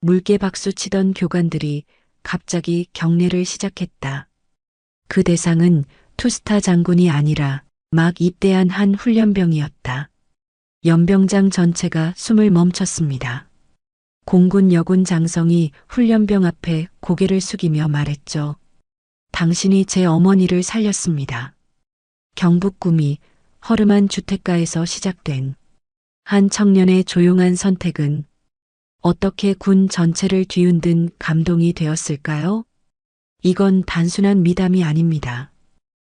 물개 박수 치던 교관들이 갑자기 경례를 시작했다. 그 대상은 투스타 장군이 아니라 막 입대한 한 훈련병이었다. 연병장 전체가 숨을 멈췄습니다. 공군 여군 장성이 훈련병 앞에 고개를 숙이며 말했죠. 당신이 제 어머니를 살렸습니다. 경북구미 허름한 주택가에서 시작된 한 청년의 조용한 선택은 어떻게 군 전체를 뒤흔든 감동이 되었을까요? 이건 단순한 미담이 아닙니다.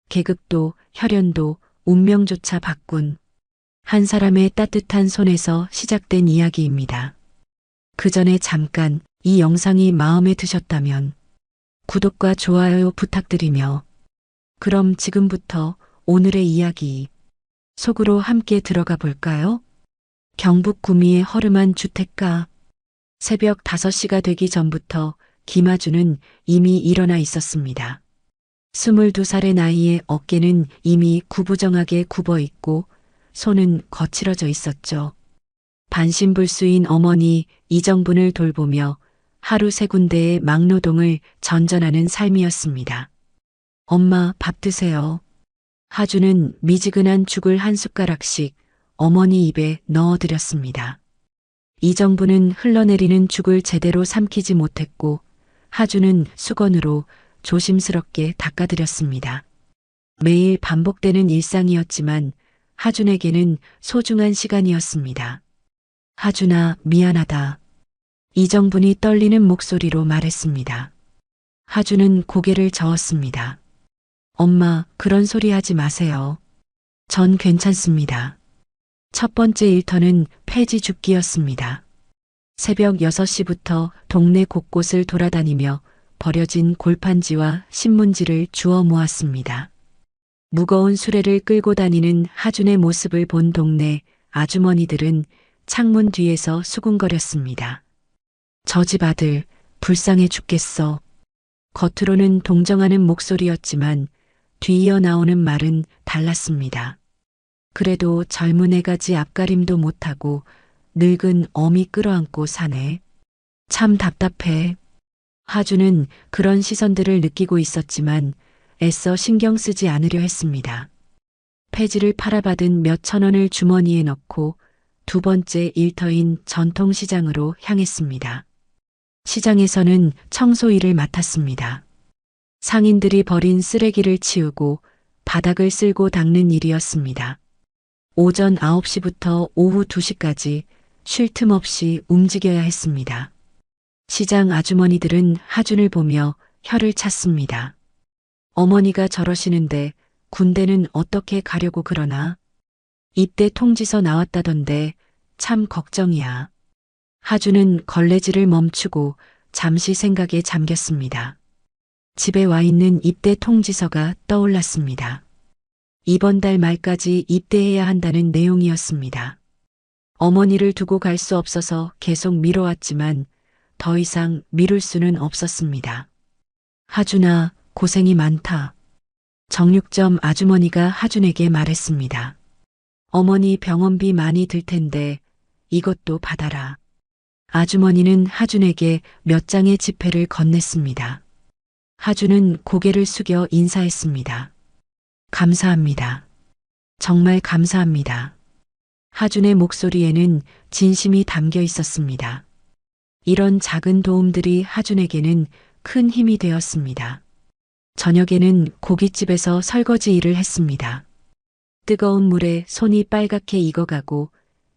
계급도, 혈연도, 운명조차 바꾼 한 사람의 따뜻한 손에서 시작된 이야기입니다. 그 전에 잠깐 이 영상이 마음에 드셨다면 구독과 좋아요 부탁드리며 그럼 지금부터 오늘의 이야기 속으로 함께 들어가 볼까요? 경북 구미의 허름한 주택가. 새벽 5시가 되기 전부터 김아주는 이미 일어나 있었습니다. 22살의 나이에 어깨는 이미 구부정하게 굽어 있고 손은 거칠어져 있었죠. 반신불수인 어머니 이정분을 돌보며 하루 3군데의 막노동을 전전하는 삶이었습니다. 엄마, 밥 드세요. 하주는 미지근한 죽을 한 숟가락씩 어머니 입에 넣어드렸습니다. 이정부는 흘러내리는 죽을 제대로 삼키지 못했고 하주는 수건으로 조심스럽게 닦아드렸습니다. 매일 반복되는 일상이었지만 하준에게는 소중한 시간이었습니다. 하준아, 미안하다. 이정분이 떨리는 목소리로 말했습니다. 하준은 고개를 저었습니다. 엄마, 그런 소리 하지 마세요. 전 괜찮습니다. 첫 번째 일터는 폐지 줍기였습니다. 새벽 6시부터 동네 곳곳을 돌아다니며 버려진 골판지와 신문지를 주워 모았습니다. 무거운 수레를 끌고 다니는 하준의 모습을 본 동네 아주머니들은 창문 뒤에서 수군거렸습니다. 저 집 아들 불쌍해 죽겠어. 겉으로는 동정하는 목소리였지만 뒤이어 나오는 말은 달랐습니다. 그래도 젊은 애가지 앞가림도 못하고 늙은 어미 끌어안고 사네. 참 답답해. 하주는 그런 시선들을 느끼고 있었지만 애써 신경 쓰지 않으려 했습니다. 폐지를 팔아받은 몇천 원을 주머니에 넣고 두 번째 일터인 전통시장으로 향했습니다. 시장에서는 청소 일을 맡았습니다. 상인들이 버린 쓰레기를 치우고 바닥을 쓸고 닦는 일이었습니다. 오전 9시부터 오후 2시까지 쉴 틈 없이 움직여야 했습니다. 시장 아주머니들은 하준을 보며 혀를 찼습니다. 어머니가 저러시는데 군대는 어떻게 가려고 그러나? 입대 통지서 나왔다던데 참 걱정이야. 하준은 걸레질을 멈추고 잠시 생각에 잠겼습니다. 집에 와 있는 입대 통지서가 떠올랐습니다. 이번 달 말까지 입대해야 한다는 내용이었습니다. 어머니를 두고 갈 수 없어서 계속 미뤄왔지만 더 이상 미룰 수는 없었습니다. 하준아, 고생이 많다. 정육점 아주머니가 하준에게 말했습니다. 어머니 병원비 많이 들 텐데 이것도 받아라. 아주머니는 하준에게 몇 장의 지폐를 건넸습니다. 하준은 고개를 숙여 인사했습니다. 감사합니다. 정말 감사합니다. 하준의 목소리에는 진심이 담겨 있었습니다. 이런 작은 도움들이 하준에게는 큰 힘이 되었습니다. 저녁에는 고깃집에서 설거지 일을 했습니다. 뜨거운 물에 손이 빨갛게 익어가고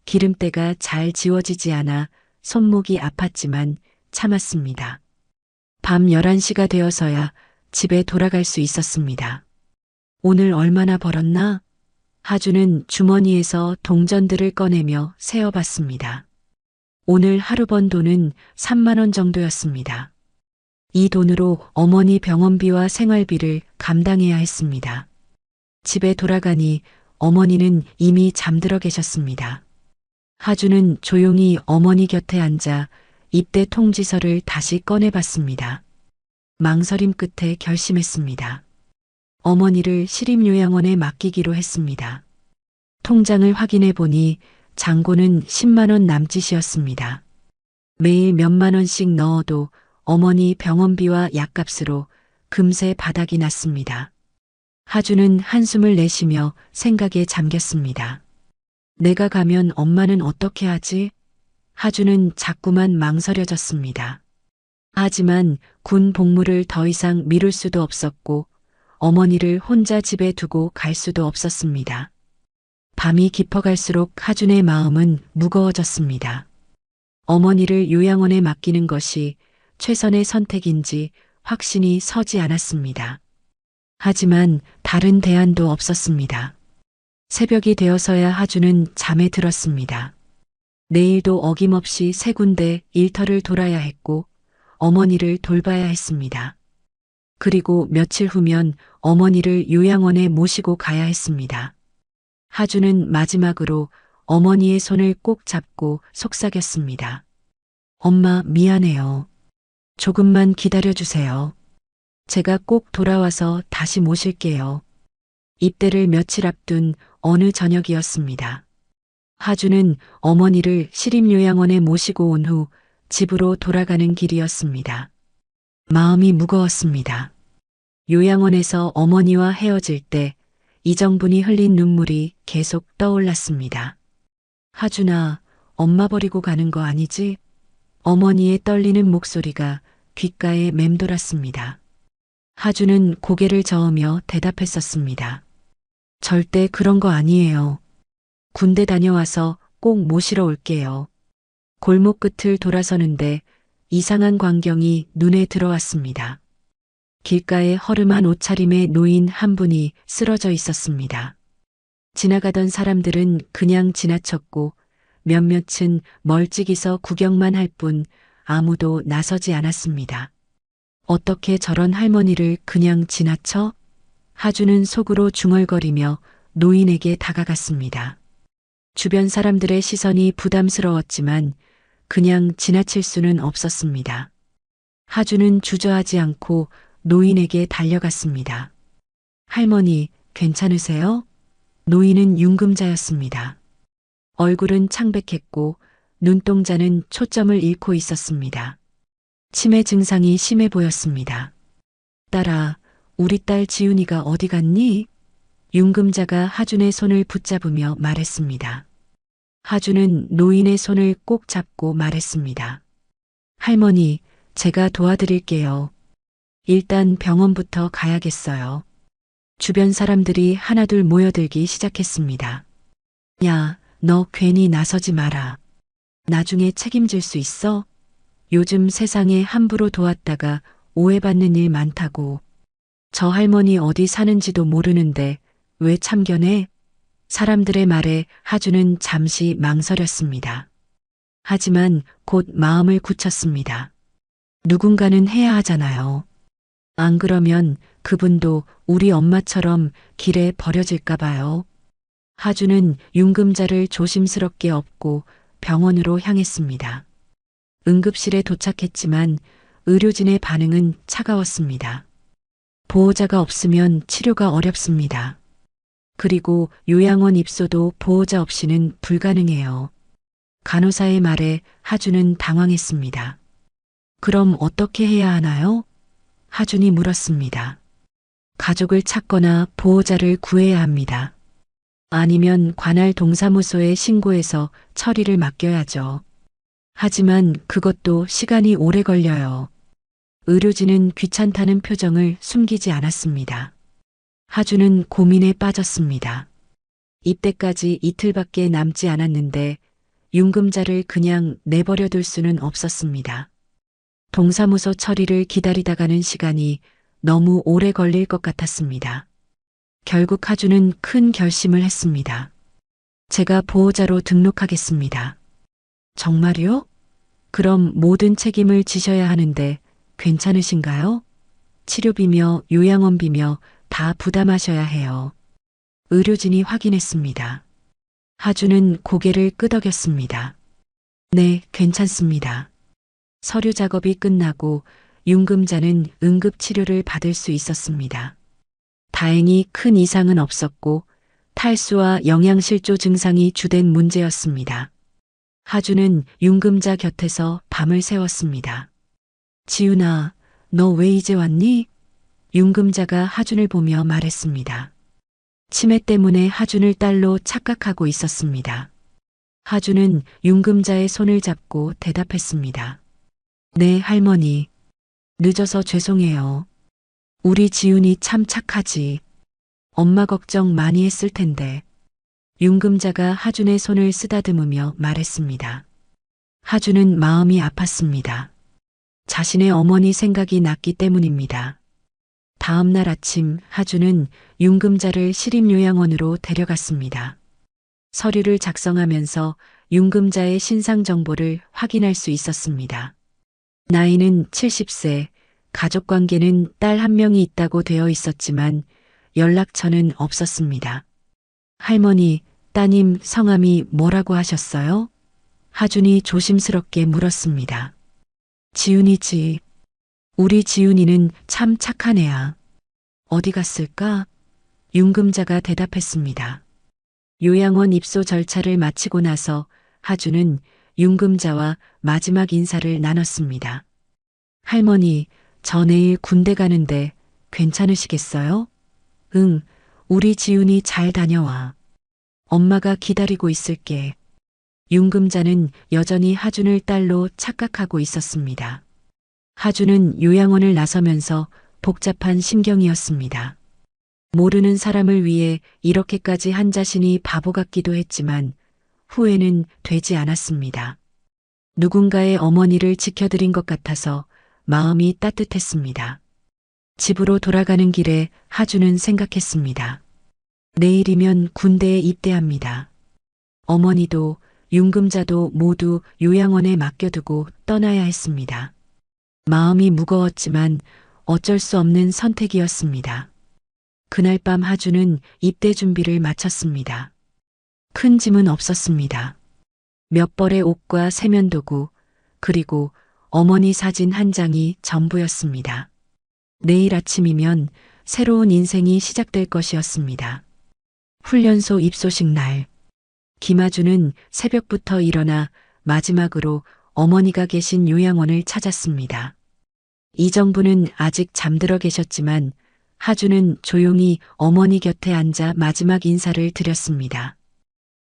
기름때가 잘 지워지지 않아 손목이 아팠지만 참았습니다. 밤 11시가 되어서야 집에 돌아갈 수 있었습니다. 오늘 얼마나 벌었나? 하주는 주머니에서 동전들을 꺼내며 세어봤습니다. 오늘 하루 번 돈은 3만 원 정도였습니다. 이 돈으로 어머니 병원비와 생활비를 감당해야 했습니다. 집에 돌아가니 어머니는 이미 잠들어 계셨습니다. 하주는 조용히 어머니 곁에 앉아 입대 통지서를 다시 꺼내봤습니다. 망설임 끝에 결심했습니다. 어머니를 시립요양원에 맡기기로 했습니다. 통장을 확인해 보니 잔고는 10만 원 남짓이었습니다. 매일 몇만 원씩 넣어도 어머니 병원비와 약값으로 금세 바닥이 났습니다. 하주는 한숨을 내쉬며 생각에 잠겼습니다. 내가 가면 엄마는 어떻게 하지? 하주는 자꾸만 망설여졌습니다. 하지만 군 복무를 더 이상 미룰 수도 없었고 어머니를 혼자 집에 두고 갈 수도 없었습니다. 밤이 깊어갈수록 하준의 마음은 무거워졌습니다. 어머니를 요양원에 맡기는 것이 최선의 선택인지 확신이 서지 않았습니다. 하지만 다른 대안도 없었습니다. 새벽이 되어서야 하주는 잠에 들었습니다. 내일도 어김없이 세 군데 일터를 돌아야 했고 어머니를 돌봐야 했습니다. 그리고 며칠 후면 어머니를 요양원에 모시고 가야 했습니다. 하주는 마지막으로 어머니의 손을 꼭 잡고 속삭였습니다. 엄마, 미안해요. 조금만 기다려주세요. 제가 꼭 돌아와서 다시 모실게요. 입대를 며칠 앞둔 어느 저녁이었습니다. 하주는 어머니를 시립요양원에 모시고 온 후 집으로 돌아가는 길이었습니다. 마음이 무거웠습니다. 요양원에서 어머니와 헤어질 때 이정분이 흘린 눈물이 계속 떠올랐습니다. 하준아, 엄마 버리고 가는 거 아니지? 어머니의 떨리는 목소리가 귓가에 맴돌았습니다. 하준은 고개를 저으며 대답했었습니다. 절대 그런 거 아니에요. 군대 다녀와서 꼭 모시러 올게요. 골목 끝을 돌아서는데 이상한 광경이 눈에 들어왔습니다. 길가에 허름한 옷차림의 노인 한 분이 쓰러져 있었습니다. 지나가던 사람들은 그냥 지나쳤고 몇몇은 멀찍이서 구경만 할 뿐 아무도 나서지 않았습니다. 어떻게 저런 할머니를 그냥 지나쳐? 하주는 속으로 중얼거리며 노인에게 다가갔습니다. 주변 사람들의 시선이 부담스러웠지만 그냥 지나칠 수는 없었습니다. 하주는 주저하지 않고 노인에게 달려갔습니다. 할머니, 괜찮으세요? 노인은 윤금자였습니다. 얼굴은 창백했고 눈동자는 초점을 잃고 있었습니다. 치매 증상이 심해 보였습니다. 딸아, 우리 딸 지훈이가 어디 갔니? 윤금자가 하준의 손을 붙잡으며 말했습니다. 하준은 노인의 손을 꼭 잡고 말했습니다. 할머니, 제가 도와드릴게요. 일단 병원부터 가야겠어요. 주변 사람들이 하나둘 모여들기 시작했습니다. 야, 너 괜히 나서지 마라. 나중에 책임질 수 있어? 요즘 세상에 함부로 도왔다가 오해받는 일 많다고. 저 할머니 어디 사는지도 모르는데 왜 참견해? 사람들의 말에 하주는 잠시 망설였습니다. 하지만 곧 마음을 굳혔습니다. 누군가는 해야 하잖아요. 안 그러면 그분도 우리 엄마처럼 길에 버려질까 봐요. 하주는 윤금자를 조심스럽게 업고 병원으로 향했습니다. 응급실에 도착했지만 의료진의 반응은 차가웠습니다. 보호자가 없으면 치료가 어렵습니다. 그리고 요양원 입소도 보호자 없이는 불가능해요. 간호사의 말에 하준은 당황했습니다. 그럼 어떻게 해야 하나요? 하준이 물었습니다. 가족을 찾거나 보호자를 구해야 합니다. 아니면 관할 동사무소에 신고해서 처리를 맡겨야죠. 하지만 그것도 시간이 오래 걸려요. 의료진은 귀찮다는 표정을 숨기지 않았습니다. 하주는 고민에 빠졌습니다. 입대까지 이틀밖에 남지 않았는데 윤금자를 그냥 내버려 둘 수는 없었습니다. 동사무소 처리를 기다리다가는 시간이 너무 오래 걸릴 것 같았습니다. 결국 하주는 큰 결심을 했습니다. 제가 보호자로 등록하겠습니다. 정말요? 그럼 모든 책임을 지셔야 하는데 괜찮으신가요? 치료비며 요양원비며 다 부담하셔야 해요. 의료진이 확인했습니다. 하주는 고개를 끄덕였습니다. 네, 괜찮습니다. 서류 작업이 끝나고 윤금자는 응급치료를 받을 수 있었습니다. 다행히 큰 이상은 없었고 탈수와 영양실조 증상이 주된 문제였습니다. 하주는 윤금자 곁에서 밤을 새웠습니다. 지훈아, 너 왜 이제 왔니? 윤금자가 하준을 보며 말했습니다. 치매 때문에 하준을 딸로 착각하고 있었습니다. 하준은 윤금자의 손을 잡고 대답했습니다. 네, 할머니. 늦어서 죄송해요. 우리 지훈이 참 착하지. 엄마 걱정 많이 했을 텐데. 윤금자가 하준의 손을 쓰다듬으며 말했습니다. 하준은 마음이 아팠습니다. 자신의 어머니 생각이 났기 때문입니다. 다음 날 아침 하준은 윤금자를 시립요양원으로 데려갔습니다. 서류를 작성하면서 윤금자의 신상 정보를 확인할 수 있었습니다. 나이는 70세, 가족관계는 딸 한 명이 있다고 되어 있었지만 연락처는 없었습니다. 할머니, 따님 성함이 뭐라고 하셨어요? 하준이 조심스럽게 물었습니다. 지훈이지. 우리 지훈이는 참 착한 애야. 어디 갔을까? 윤금자가 대답했습니다. 요양원 입소 절차를 마치고 나서 하준은 윤금자와 마지막 인사를 나눴습니다. 할머니, 저 내일 군대 가는데 괜찮으시겠어요? 응, 우리 지훈이 잘 다녀와. 엄마가 기다리고 있을게. 윤금자는 여전히 하준을 딸로 착각하고 있었습니다. 하준은 요양원을 나서면서 복잡한 심경이었습니다. 모르는 사람을 위해 이렇게까지 한 자신이 바보 같기도 했지만 후회는 되지 않았습니다. 누군가의 어머니를 지켜드린 것 같아서 마음이 따뜻했습니다. 집으로 돌아가는 길에 하준은 생각했습니다. 내일이면 군대에 입대합니다. 어머니도 윤금자도 모두 요양원에 맡겨두고 떠나야 했습니다. 마음이 무거웠지만 어쩔 수 없는 선택이었습니다. 그날 밤 하준은 입대 준비를 마쳤습니다. 큰 짐은 없었습니다. 몇 벌의 옷과 세면도구, 그리고 어머니 사진 한 장이 전부였습니다. 내일 아침이면 새로운 인생이 시작될 것이었습니다. 훈련소 입소식 날, 김하준은 새벽부터 일어나 마지막으로 어머니가 계신 요양원을 찾았습니다. 이정부는 아직 잠들어 계셨지만 하준은 조용히 어머니 곁에 앉아 마지막 인사를 드렸습니다.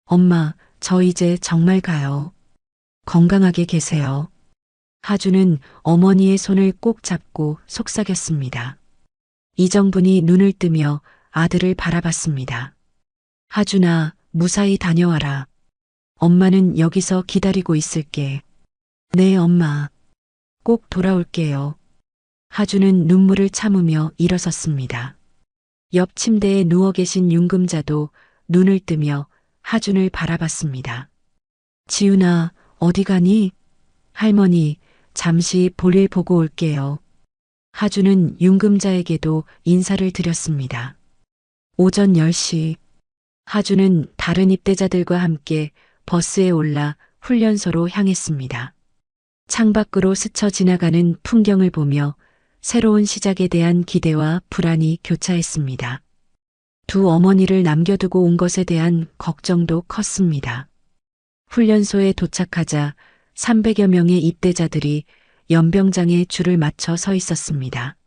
엄마, 저 이제 정말 가요. 건강하게 계세요. 하준은 어머니의 손을 꼭 잡고 속삭였습니다. 이정분이 눈을 뜨며 아들을 바라봤습니다. 하준아, 무사히 다녀와라. 엄마는 여기서 기다리고 있을게. 네, 엄마. 꼭 돌아올게요. 하준은 눈물을 참으며 일어섰습니다. 옆 침대에 누워 계신 윤금자도 눈을 뜨며 하준을 바라봤습니다. 지훈아, 어디 가니? 할머니, 잠시 볼일 보고 올게요. 하준은 윤금자에게도 인사를 드렸습니다. 오전 10시, 하준은 다른 입대자들과 함께 버스에 올라 훈련소로 향했습니다. 창밖으로 스쳐 지나가는 풍경을 보며 새로운 시작에 대한 기대와 불안이 교차했습니다. 두 어머니를 남겨두고 온 것에 대한 걱정도 컸습니다. 훈련소에 도착하자 300여 명의 입대자들이 연병장에 줄을 맞춰 서 있었습니다.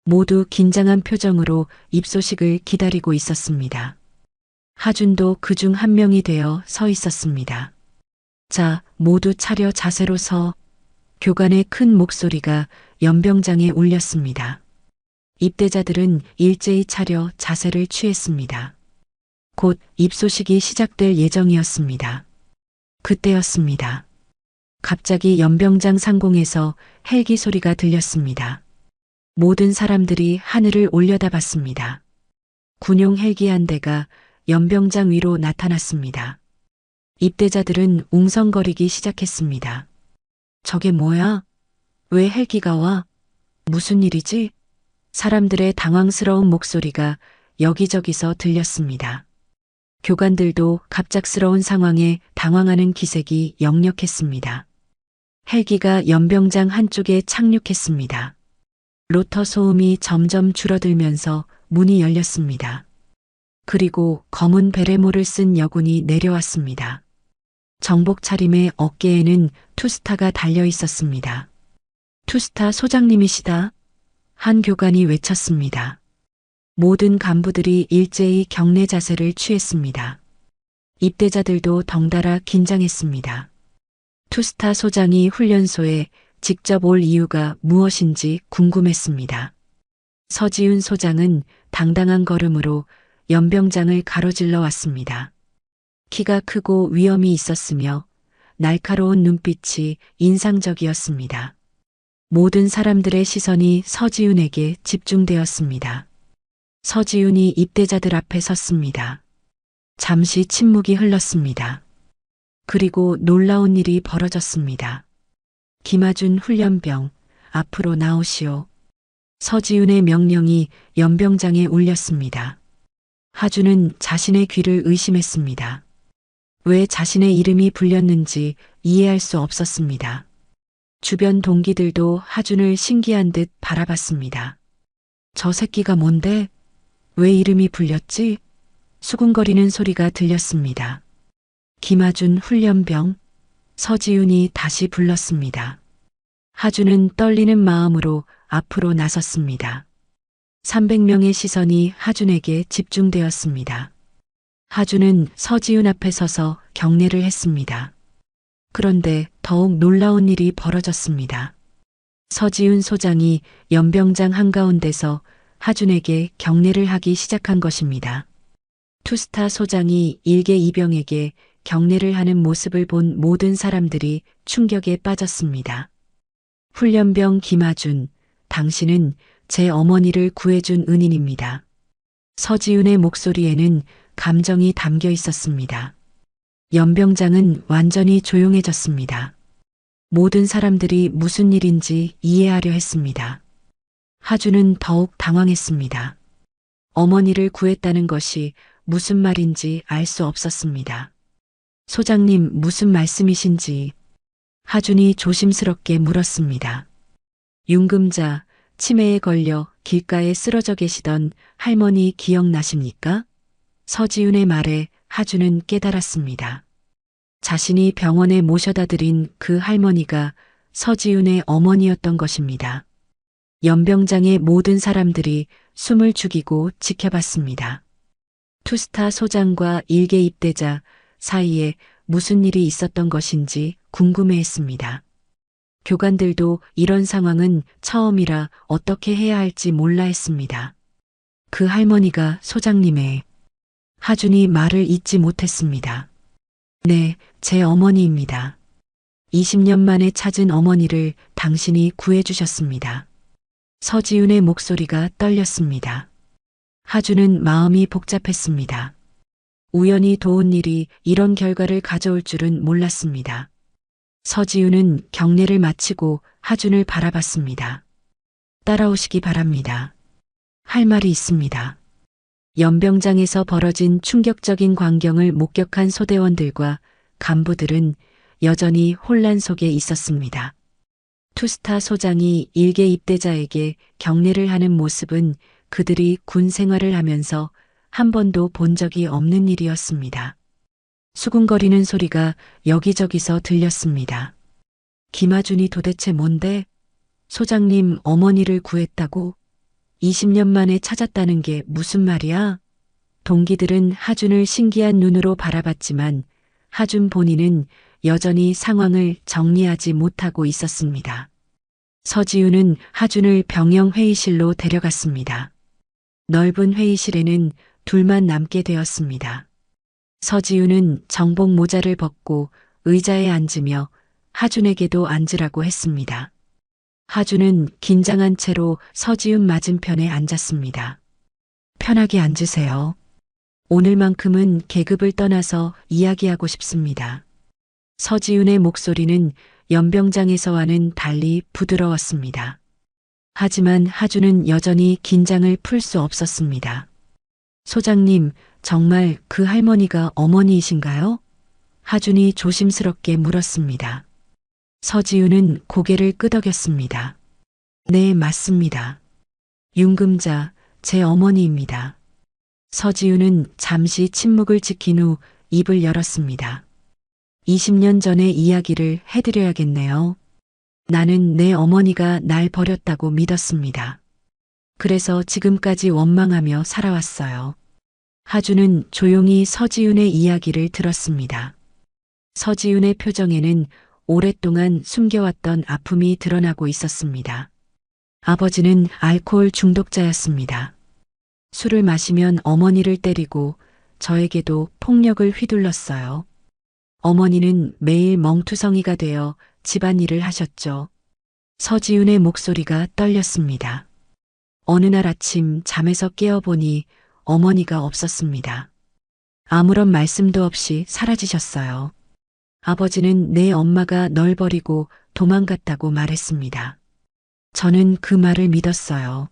모두 긴장한 표정으로 입소식을 기다리고 있었습니다. 하준도 그중 한 명이 되어 서 있었습니다. 자, 모두 차려 자세로 서. 교관의 큰 목소리가 연병장에 울렸습니다. 입대자들은 일제히 차려 자세를 취했습니다. 곧 입소식이 시작될 예정이었습니다. 그때였습니다. 갑자기 연병장 상공에서 헬기 소리가 들렸습니다. 모든 사람들이 하늘을 올려다봤습니다. 군용 헬기 한 대가 연병장 위로 나타났습니다. 입대자들은 웅성거리기 시작했습니다. 저게 뭐야? 왜 헬기가 와? 무슨 일이지? 사람들의 당황스러운 목소리가 여기저기서 들렸습니다. 교관들도 갑작스러운 상황에 당황하는 기색이 역력했습니다. 헬기가 연병장 한쪽에 착륙했습니다. 로터 소음이 점점 줄어들면서 문이 열렸습니다. 그리고 검은 베레모를 쓴 여군이 내려왔습니다. 정복 차림의 어깨에는 투스타가 달려 있었습니다. 투스타 소장님이시다. 한 교관이 외쳤습니다. 모든 간부들이 일제히 경례 자세를 취했습니다. 입대자들도 덩달아 긴장했습니다. 투스타 소장이 훈련소에 직접 올 이유가 무엇인지 궁금했습니다. 서지훈 소장은 당당한 걸음으로 연병장을 가로질러 왔습니다. 키가 크고 위엄이 있었으며 날카로운 눈빛이 인상적이었습니다. 모든 사람들의 시선이 서지훈에게 집중되었습니다. 서지훈이 입대자들 앞에 섰습니다. 잠시 침묵이 흘렀습니다. 그리고 놀라운 일이 벌어졌습니다. 김하준 훈련병, 앞으로 나오시오. 서지훈의 명령이 연병장에 울렸습니다. 하준은 자신의 귀를 의심했습니다. 왜 자신의 이름이 불렸는지 이해할 수 없었습니다. 주변 동기들도 하준을 신기한 듯 바라봤습니다. 저 새끼가 뭔데? 왜 이름이 불렸지? 수군거리는 소리가 들렸습니다. 김하준 훈련병, 서지훈이 다시 불렀습니다. 하준은 떨리는 마음으로 앞으로 나섰습니다. 300명의 시선이 하준에게 집중되었습니다. 하준은 서지훈 앞에 서서 경례를 했습니다. 그런데 더욱 놀라운 일이 벌어졌습니다. 서지훈 소장이 연병장 한가운데서 하준에게 경례를 하기 시작한 것입니다. 투스타 소장이 일개 이병에게 경례를 하는 모습을 본 모든 사람들이 충격에 빠졌습니다. 훈련병 김하준, 당신은 제 어머니를 구해준 은인입니다. 서지훈의 목소리에는 감정이 담겨 있었습니다. 연병장은 완전히 조용해졌습니다. 모든 사람들이 무슨 일인지 이해하려 했습니다. 하준은 더욱 당황했습니다. 어머니를 구했다는 것이 무슨 말인지 알 수 없었습니다. 소장님, 무슨 말씀이신지 하준이 조심스럽게 물었습니다. 윤금자, 치매에 걸려 길가에 쓰러져 계시던 할머니 기억나십니까? 서지훈의 말에 하준은 깨달았습니다. 자신이 병원에 모셔다 드린 그 할머니가 서지훈의 어머니였던 것입니다. 연병장의 모든 사람들이 숨을 죽이고 지켜봤습니다. 투스타 소장과 일개 입대자 사이에 무슨 일이 있었던 것인지 궁금해했습니다. 교관들도 이런 상황은 처음이라 어떻게 해야 할지 몰라 했습니다. 그 할머니가 소장님의 하준이 말을 잇지 못했습니다. 네, 제 어머니입니다. 20년 만에 찾은 어머니를 당신이 구해주셨습니다. 서지훈의 목소리가 떨렸습니다. 하준은 마음이 복잡했습니다. 우연히 도운 일이 이런 결과를 가져올 줄은 몰랐습니다. 서지훈은 경례를 마치고 하준을 바라봤습니다. 따라오시기 바랍니다. 할 말이 있습니다. 연병장에서 벌어진 충격적인 광경을 목격한 소대원들과 간부들은 여전히 혼란 속에 있었습니다. 투스타 소장이 일개 입대자에게 경례를 하는 모습은 그들이 군 생활을 하면서 한 번도 본 적이 없는 일이었습니다. 수군거리는 소리가 여기저기서 들렸습니다. 김하준이 도대체 뭔데? 소장님 어머니를 구했다고? 20년 만에 찾았다는 게 무슨 말이야? 동기들은 하준을 신기한 눈으로 바라봤지만 하준 본인은 여전히 상황을 정리하지 못하고 있었습니다. 서지훈은 하준을 병영 회의실로 데려갔습니다. 넓은 회의실에는 둘만 남게 되었습니다. 서지훈은 정복 모자를 벗고 의자에 앉으며 하준에게도 앉으라고 했습니다. 하준은 긴장한 채로 서지훈 맞은편에 앉았습니다. 편하게 앉으세요. 오늘만큼은 계급을 떠나서 이야기하고 싶습니다. 서지훈의 목소리는 연병장에서와는 달리 부드러웠습니다. 하지만 하준은 여전히 긴장을 풀 수 없었습니다. 소장님, 정말 그 할머니가 어머니이신가요? 하준이 조심스럽게 물었습니다. 서지훈은 고개를 끄덕였습니다. 네, 맞습니다. 윤금자, 제 어머니입니다. 서지훈은 잠시 침묵을 지킨 후 입을 열었습니다. 20년 전의 이야기를 해드려야겠네요. 나는 내 어머니가 날 버렸다고 믿었습니다. 그래서 지금까지 원망하며 살아왔어요. 하주는 조용히 서지윤의 이야기를 들었습니다. 서지윤의 표정에는 오랫동안 숨겨왔던 아픔이 드러나고 있었습니다. 아버지는 알코올 중독자였습니다. 술을 마시면 어머니를 때리고 저에게도 폭력을 휘둘렀어요. 어머니는 매일 멍투성이가 되어 집안일을 하셨죠. 서지윤의 목소리가 떨렸습니다. 어느 날 아침 잠에서 깨어보니 어머니가 없었습니다. 아무런 말씀도 없이 사라지셨어요. 아버지는 내 엄마가 널 버리고 도망갔다고 말했습니다. 저는 그 말을 믿었어요.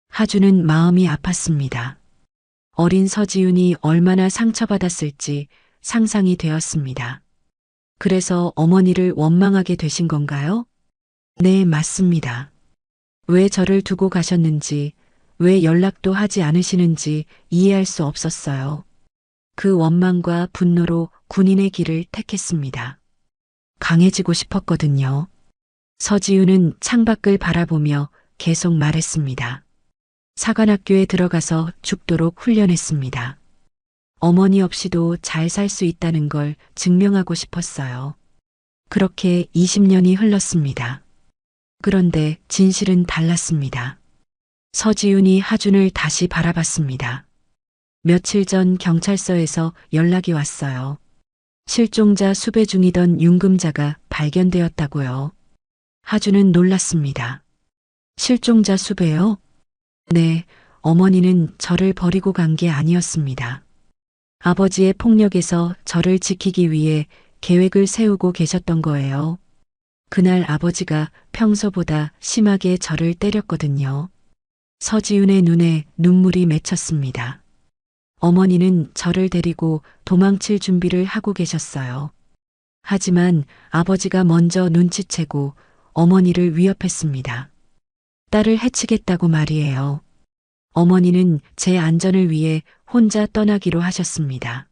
하주는 마음이 아팠습니다. 어린 서지윤이 얼마나 상처받았을지 상상이 되었습니다. 그래서 어머니를 원망하게 되신 건가요? 네, 맞습니다. 왜 저를 두고 가셨는지, 왜 연락도 하지 않으시는지 이해할 수 없었어요. 그 원망과 분노로 군인의 길을 택했습니다. 강해지고 싶었거든요. 서지윤은 창밖을 바라보며 계속 말했습니다. 사관학교에 들어가서 죽도록 훈련했습니다. 어머니 없이도 잘 살 수 있다는 걸 증명하고 싶었어요. 그렇게 20년이 흘렀습니다. 그런데 진실은 달랐습니다. 서지윤이 하준을 다시 바라봤습니다. 며칠 전 경찰서에서 연락이 왔어요. 실종자 수배 중이던 윤금자가 발견되었다고요. 하준은 놀랐습니다. 실종자 수배요? 네, 어머니는 저를 버리고 간 게 아니었습니다. 아버지의 폭력에서 저를 지키기 위해 계획을 세우고 계셨던 거예요. 그날 아버지가 평소보다 심하게 저를 때렸거든요. 서지윤의 눈에 눈물이 맺혔습니다. 어머니는 저를 데리고 도망칠 준비를 하고 계셨어요. 하지만 아버지가 먼저 눈치채고 어머니를 위협했습니다. 딸을 해치겠다고 말이에요. 어머니는 제 안전을 위해 혼자 떠나기로 하셨습니다.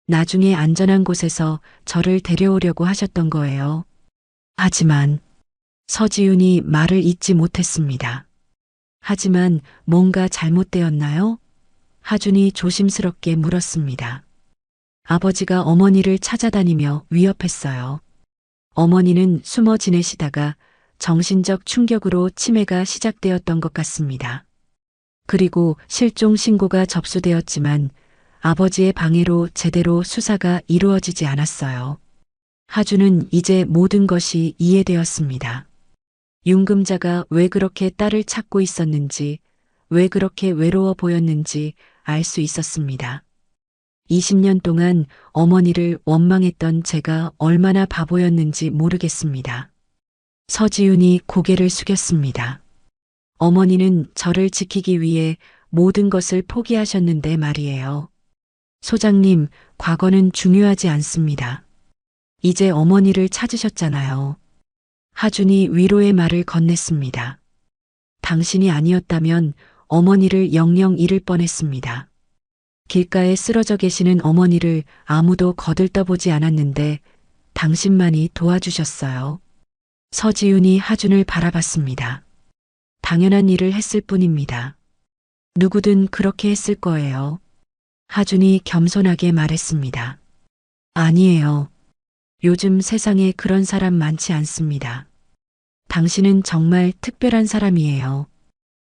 나중에 안전한 곳에서 저를 데려오려고 하셨던 거예요. 하지만 서지윤이 말을 잇지 못했습니다. 하지만 뭔가 잘못되었나요? 하준이 조심스럽게 물었습니다. 아버지가 어머니를 찾아다니며 위협했어요. 어머니는 숨어 지내시다가 정신적 충격으로 치매가 시작되었던 것 같습니다. 그리고 실종 신고가 접수되었지만 아버지의 방해로 제대로 수사가 이루어지지 않았어요. 하준은 이제 모든 것이 이해되었습니다. 윤금자가 왜 그렇게 딸을 찾고 있었는지, 왜 그렇게 외로워 보였는지 알 수 있었습니다. 20년 동안 어머니를 원망했던 제가 얼마나 바보였는지 모르겠습니다. 서지윤이 고개를 숙였습니다. 어머니는 저를 지키기 위해 모든 것을 포기하셨는데 말이에요. 소장님, 과거는 중요하지 않습니다. 이제 어머니를 찾으셨잖아요. 하준이 위로의 말을 건넸습니다. 당신이 아니었다면 어머니를 영영 잃을 뻔했습니다. 길가에 쓰러져 계시는 어머니를 아무도 거들떠보지 않았는데 당신만이 도와주셨어요. 서지윤이 하준을 바라봤습니다. 당연한 일을 했을 뿐입니다. 누구든 그렇게 했을 거예요. 하준이 겸손하게 말했습니다. 아니에요. 요즘 세상에 그런 사람 많지 않습니다. 당신은 정말 특별한 사람이에요.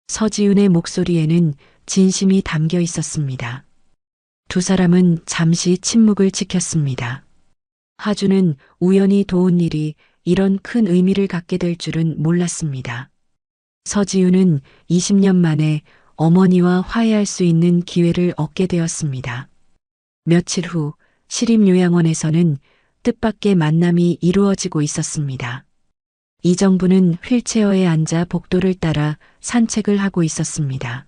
서지윤의 목소리에는 진심이 담겨 있었습니다. 두 사람은 잠시 침묵을 지켰습니다. 하준은 우연히 도운 일이 이런 큰 의미를 갖게 될 줄은 몰랐습니다. 서지윤은 20년 만에 어머니와 화해할 수 있는 기회를 얻게 되었습니다. 며칠 후 시립요양원에서는 뜻밖의 만남이 이루어지고 있었습니다. 이정부는 휠체어에 앉아 복도를 따라 산책을 하고 있었습니다.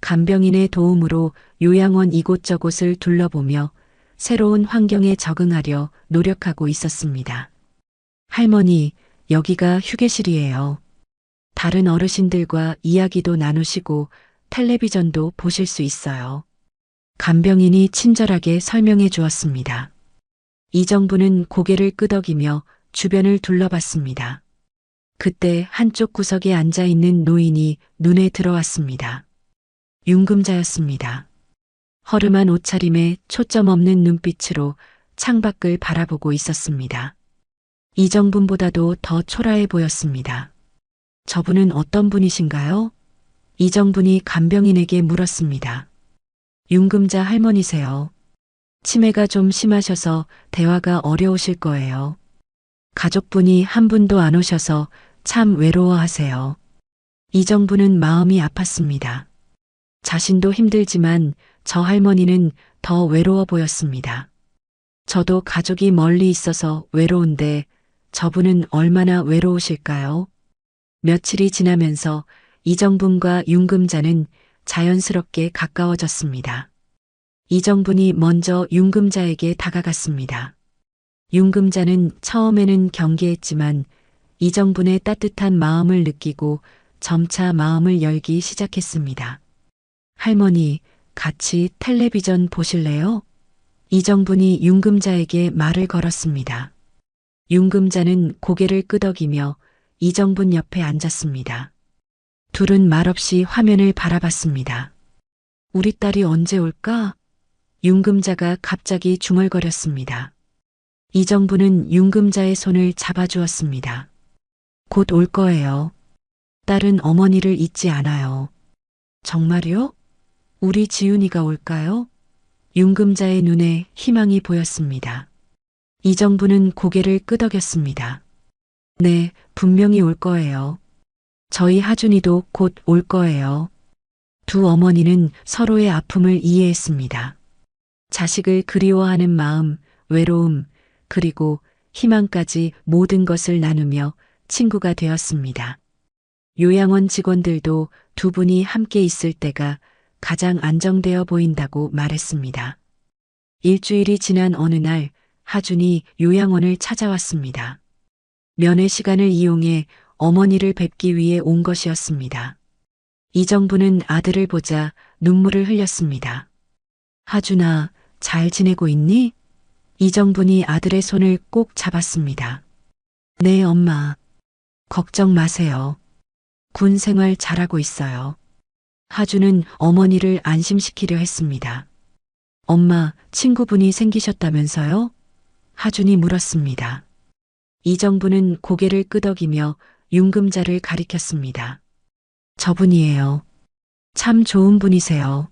간병인의 도움으로 요양원 이곳저곳을 둘러보며 새로운 환경에 적응하려 노력하고 있었습니다. 할머니, 여기가 휴게실이에요. 다른 어르신들과 이야기도 나누시고 텔레비전도 보실 수 있어요. 간병인이 친절하게 설명해 주었습니다. 이정부는 고개를 끄덕이며 주변을 둘러봤습니다. 그때 한쪽 구석에 앉아 있는 노인이 눈에 들어왔습니다. 윤금자였습니다. 허름한 옷차림에 초점 없는 눈빛으로 창밖을 바라보고 있었습니다. 이정분보다도 더 초라해 보였습니다. 저분은 어떤 분이신가요? 이정분이 간병인에게 물었습니다. 윤금자 할머니세요. 치매가 좀 심하셔서 대화가 어려우실 거예요. 가족분이 한 분도 안 오셔서 참 외로워하세요. 이정분은 마음이 아팠습니다. 자신도 힘들지만 저 할머니는 더 외로워 보였습니다. 저도 가족이 멀리 있어서 외로운데 저분은 얼마나 외로우실까요? 며칠이 지나면서 이정분과 윤금자는 자연스럽게 가까워졌습니다. 이정분이 먼저 윤금자에게 다가갔습니다. 윤금자는 처음에는 경계했지만 이정분의 따뜻한 마음을 느끼고 점차 마음을 열기 시작했습니다. 할머니, 같이 텔레비전 보실래요? 이정분이 윤금자에게 말을 걸었습니다. 윤금자는 고개를 끄덕이며 이정분 옆에 앉았습니다. 둘은 말없이 화면을 바라봤습니다. 우리 딸이 언제 올까? 윤금자가 갑자기 중얼거렸습니다. 이정분은 윤금자의 손을 잡아주었습니다. 곧 올 거예요. 딸은 어머니를 잊지 않아요. 정말요? 우리 지훈이가 올까요? 윤금자의 눈에 희망이 보였습니다. 이정분은 고개를 끄덕였습니다. 네, 분명히 올 거예요. 저희 하준이도 곧 올 거예요. 두 어머니는 서로의 아픔을 이해했습니다. 자식을 그리워하는 마음, 외로움, 그리고 희망까지 모든 것을 나누며 친구가 되었습니다. 요양원 직원들도 두 분이 함께 있을 때가 가장 안정되어 보인다고 말했습니다. 일주일이 지난 어느 날 하준이 요양원을 찾아왔습니다. 면회 시간을 이용해 어머니를 뵙기 위해 온 것이었습니다. 이정부는 아들을 보자 눈물을 흘렸습니다. 하준아, 잘 지내고 있니? 이정분이 아들의 손을 꼭 잡았습니다. 네, 엄마. 걱정 마세요. 군 생활 잘하고 있어요. 하준은 어머니를 안심시키려 했습니다. 엄마, 친구분이 생기셨다면서요? 하준이 물었습니다. 이정부는 고개를 끄덕이며 윤금자를 가리켰습니다. 저분이에요. 참 좋은 분이세요.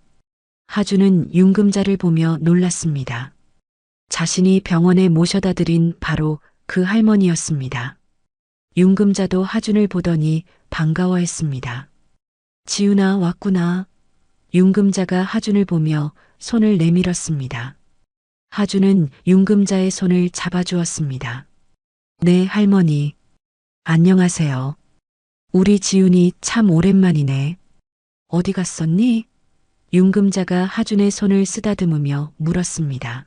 하준은 윤금자를 보며 놀랐습니다. 자신이 병원에 모셔다 드린 바로 그 할머니였습니다. 윤금자도 하준을 보더니 반가워했습니다. 지훈아, 왔구나. 윤금자가 하준을 보며 손을 내밀었습니다. 하준은 윤금자의 손을 잡아주었습니다. 네, 할머니. 안녕하세요. 우리 지훈이 참 오랜만이네. 어디 갔었니? 윤금자가 하준의 손을 쓰다듬으며 물었습니다.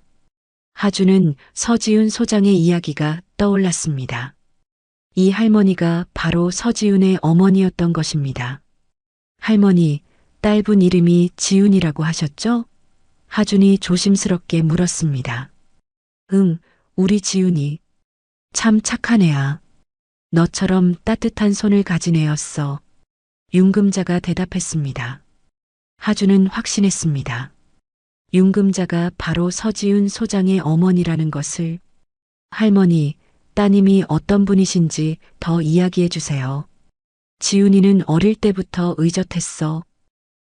하준은 서지훈 소장의 이야기가 떠올랐습니다. 이 할머니가 바로 서지훈의 어머니였던 것입니다. 할머니, 딸분 이름이 지훈이라고 하셨죠? 하준이 조심스럽게 물었습니다. 응, 우리 지훈이. 참 착한 애야. 너처럼 따뜻한 손을 가진 애였어. 윤금자가 대답했습니다. 하준은 확신했습니다. 윤금자가 바로 서지훈 소장의 어머니라는 것을. 할머니, 따님이 어떤 분이신지 더 이야기해 주세요. 지훈이는 어릴 때부터 의젓했어.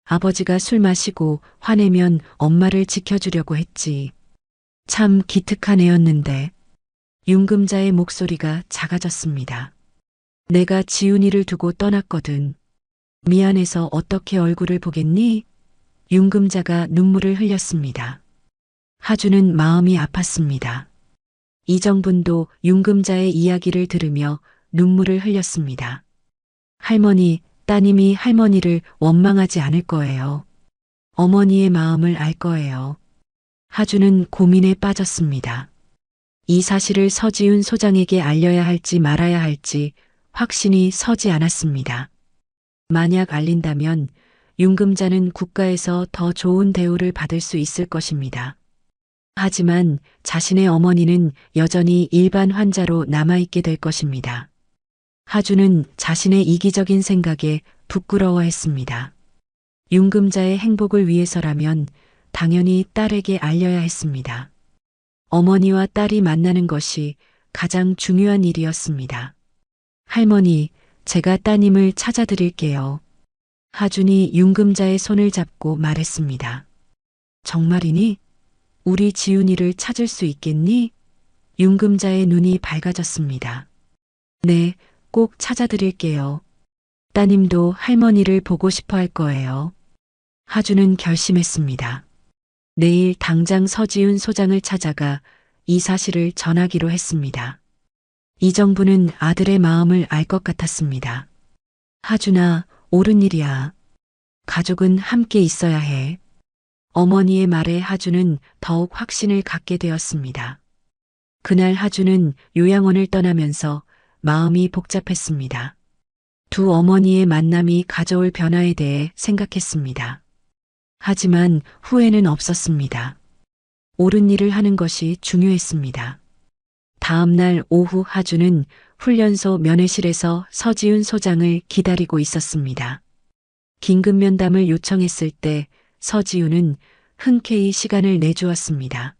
아버지가 술 마시고 화내면 엄마를 지켜주려고 했지. 참 기특한 애였는데. 윤금자의 목소리가 작아졌습니다. 내가 지훈이를 두고 떠났거든. 미안해서 어떻게 얼굴을 보겠니? 윤금자가 눈물을 흘렸습니다. 하준은 마음이 아팠습니다. 이정분도 윤금자의 이야기를 들으며 눈물을 흘렸습니다. 할머니, 따님이 할머니를 원망하지 않을 거예요. 어머니의 마음을 알 거예요. 하준은 고민에 빠졌습니다. 이 사실을 서지훈 소장에게 알려야 할지 말아야 할지 확신이 서지 않았습니다. 만약 알린다면 윤금자는 국가에서 더 좋은 대우를 받을 수 있을 것입니다. 하지만 자신의 어머니는 여전히 일반 환자로 남아있게 될 것입니다. 하주는 자신의 이기적인 생각에 부끄러워했습니다. 윤금자의 행복을 위해서라면 당연히 딸에게 알려야 했습니다. 어머니와 딸이 만나는 것이 가장 중요한 일이었습니다. 할머니, 제가 따님을 찾아드릴게요. 하준이 윤금자의 손을 잡고 말했습니다. 정말이니? 우리 지훈이를 찾을 수 있겠니? 윤금자의 눈이 밝아졌습니다. 네, 꼭 찾아드릴게요. 따님도 할머니를 보고 싶어 할 거예요. 하주는 결심했습니다. 내일 당장 서지훈 소장을 찾아가 이 사실을 전하기로 했습니다. 이정부는 아들의 마음을 알 것 같았습니다. 하준아, 옳은 일이야. 가족은 함께 있어야 해. 어머니의 말에 하준은 더욱 확신을 갖게 되었습니다. 그날 하준은 요양원을 떠나면서 마음이 복잡했습니다. 두 어머니의 만남이 가져올 변화에 대해 생각했습니다. 하지만 후회는 없었습니다. 옳은 일을 하는 것이 중요했습니다. 다음 날 오후 하준은 훈련소 면회실에서 서지훈 소장을 기다리고 있었습니다. 긴급 면담을 요청했을 때 서지훈은 흔쾌히 시간을 내주었습니다.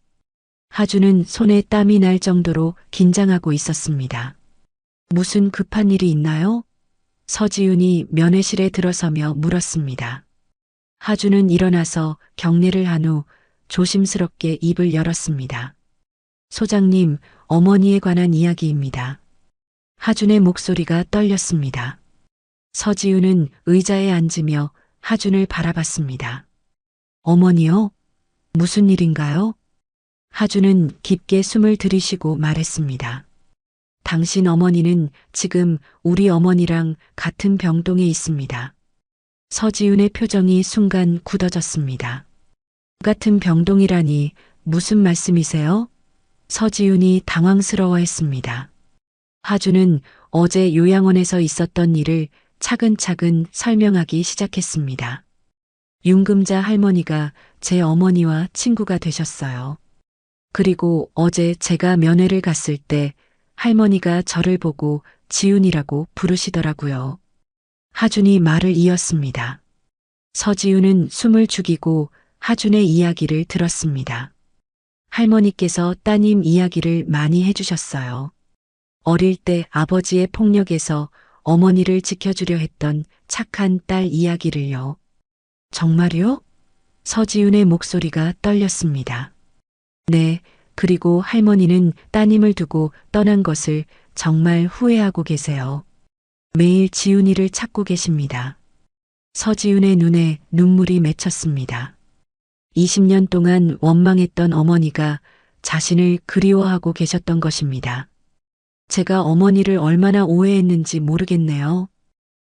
하준은 손에 땀이 날 정도로 긴장하고 있었습니다. 무슨 급한 일이 있나요? 서지훈이 면회실에 들어서며 물었습니다. 하준은 일어나서 경례를 한 후 조심스럽게 입을 열었습니다. 소장님, 어머니에 관한 이야기입니다. 하준의 목소리가 떨렸습니다. 서지훈은 의자에 앉으며 하준을 바라봤습니다. 어머니요? 무슨 일인가요? 하준은 깊게 숨을 들이쉬고 말했습니다. 당신 어머니는 지금 우리 어머니랑 같은 병동에 있습니다. 서지훈의 표정이 순간 굳어졌습니다. 같은 병동이라니 무슨 말씀이세요? 서지훈이 당황스러워했습니다. 하준은 어제 요양원에서 있었던 일을 차근차근 설명하기 시작했습니다. 윤금자 할머니가 제 어머니와 친구가 되셨어요. 그리고 어제 제가 면회를 갔을 때 할머니가 저를 보고 지훈이라고 부르시더라고요. 하준이 말을 이었습니다. 서지훈은 숨을 죽이고 하준의 이야기를 들었습니다. 할머니께서 따님 이야기를 많이 해주셨어요. 어릴 때 아버지의 폭력에서 어머니를 지켜주려 했던 착한 딸 이야기를요. 정말요? 서지훈의 목소리가 떨렸습니다. 네, 그리고 할머니는 따님을 두고 떠난 것을 정말 후회하고 계세요. 매일 지훈이를 찾고 계십니다. 서지훈의 눈에 눈물이 맺혔습니다. 20년 동안 원망했던 어머니가 자신을 그리워하고 계셨던 것입니다. 제가 어머니를 얼마나 오해했는지 모르겠네요.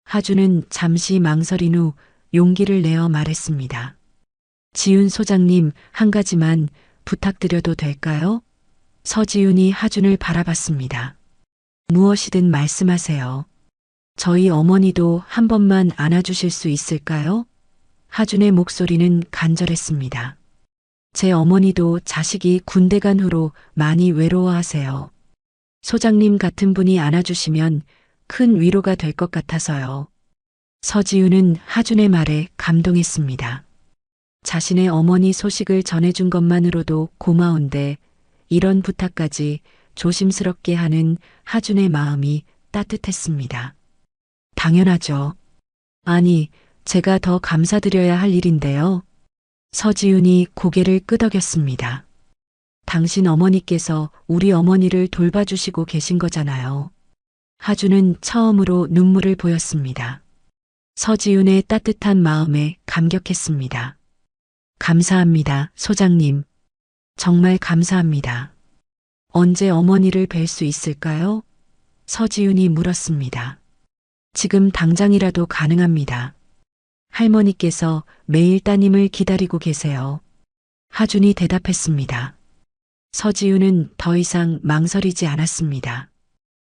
하준은 잠시 망설인 후 용기를 내어 말했습니다. 지훈 소장님, 한 가지만 부탁드려도 될까요? 서지훈이 하준을 바라봤습니다. 무엇이든 말씀하세요. 저희 어머니도 한 번만 안아주실 수 있을까요? 하준의 목소리는 간절했습니다. 제 어머니도 자식이 군대 간 후로 많이 외로워하세요. 소장님 같은 분이 안아주시면 큰 위로가 될 것 같아서요. 서지훈은 하준의 말에 감동했습니다. 자신의 어머니 소식을 전해준 것만으로도 고마운데 이런 부탁까지 조심스럽게 하는 하준의 마음이 따뜻했습니다. 당연하죠. 아니, 제가 더 감사드려야 할 일인데요. 서지훈이 고개를 끄덕였습니다. 당신 어머니께서 우리 어머니를 돌봐주시고 계신 거잖아요. 하준은 처음으로 눈물을 보였습니다. 서지훈의 따뜻한 마음에 감격했습니다. 감사합니다, 소장님. 정말 감사합니다. 언제 어머니를 뵐 수 있을까요? 서지훈이 물었습니다. 지금 당장이라도 가능합니다. 할머니께서 매일 따님을 기다리고 계세요. 하준이 대답했습니다. 서지훈은 더 이상 망설이지 않았습니다.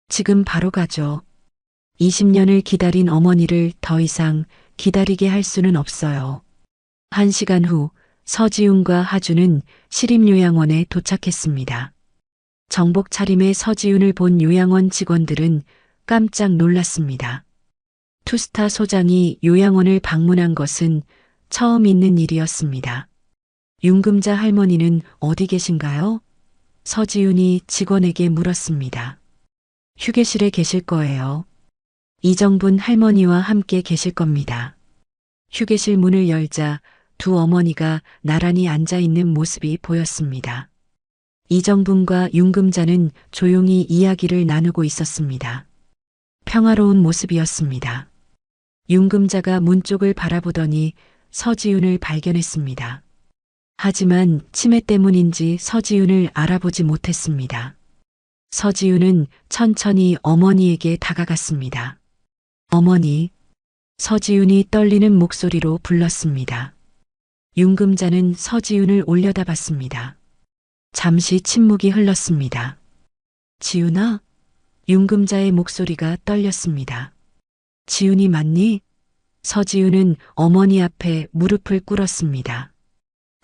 지금 바로 가죠. 20년을 기다린 어머니를 더 이상 기다리게 할 수는 없어요. 1시간 후 서지훈과 하준은 시립요양원에 도착했습니다. 정복 차림의 서지훈을 본 요양원 직원들은 깜짝 놀랐습니다. 투스타 소장이 요양원을 방문한 것은 처음 있는 일이었습니다. 윤금자 할머니는 어디 계신가요? 서지훈이 직원에게 물었습니다. 휴게실에 계실 거예요. 이정분 할머니와 함께 계실 겁니다. 휴게실 문을 열자 두 어머니가 나란히 앉아 있는 모습이 보였습니다. 이정분과 윤금자는 조용히 이야기를 나누고 있었습니다. 평화로운 모습이었습니다. 윤금자가 문 쪽을 바라보더니 서지훈을 발견했습니다. 하지만 치매 때문인지 서지훈을 알아보지 못했습니다. 서지훈은 천천히 어머니에게 다가갔습니다. 어머니, 서지훈이 떨리는 목소리로 불렀습니다. 윤금자는 서지훈을 올려다봤습니다. 잠시 침묵이 흘렀습니다. 지훈아? 윤금자의 목소리가 떨렸습니다. 지훈이 맞니? 서지훈은 어머니 앞에 무릎을 꿇었습니다.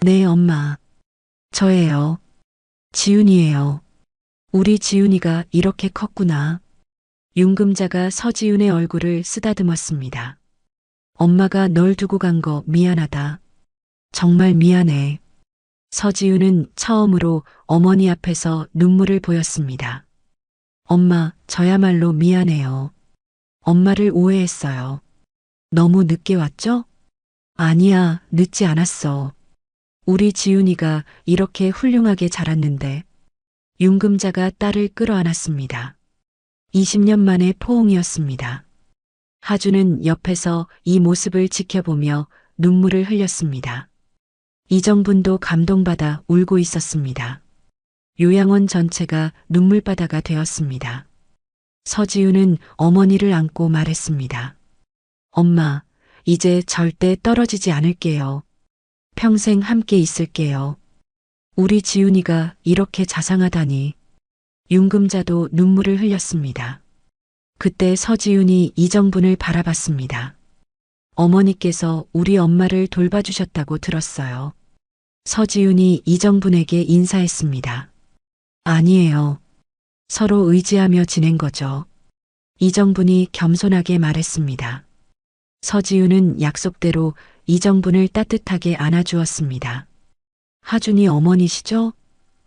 네, 엄마. 저예요. 지훈이에요. 우리 지훈이가 이렇게 컸구나. 윤금자가 서지훈의 얼굴을 쓰다듬었습니다. 엄마가 널 두고 간 거 미안하다. 정말 미안해. 서지훈은 처음으로 어머니 앞에서 눈물을 보였습니다. 엄마, 저야말로 미안해요. 엄마를 오해했어요. 너무 늦게 왔죠? 아니야, 늦지 않았어. 우리 지훈이가 이렇게 훌륭하게 자랐는데. 윤금자가 딸을 끌어안았습니다. 20년 만의 포옹이었습니다. 하준은 옆에서 이 모습을 지켜보며 눈물을 흘렸습니다. 이정분도 감동받아 울고 있었습니다. 요양원 전체가 눈물바다가 되었습니다. 서지훈은 어머니를 안고 말했습니다. 엄마, 이제 절대 떨어지지 않을게요. 평생 함께 있을게요. 우리 지훈이가 이렇게 자상하다니. 윤금자도 눈물을 흘렸습니다. 그때 서지훈이 이정분을 바라봤습니다. 어머니께서 우리 엄마를 돌봐주셨다고 들었어요. 서지훈이 이정분에게 인사했습니다. 아니에요. 서로 의지하며 지낸 거죠. 이정분이 겸손하게 말했습니다. 서지훈은 약속대로 이정분을 따뜻하게 안아주었습니다. 하준이 어머니시죠?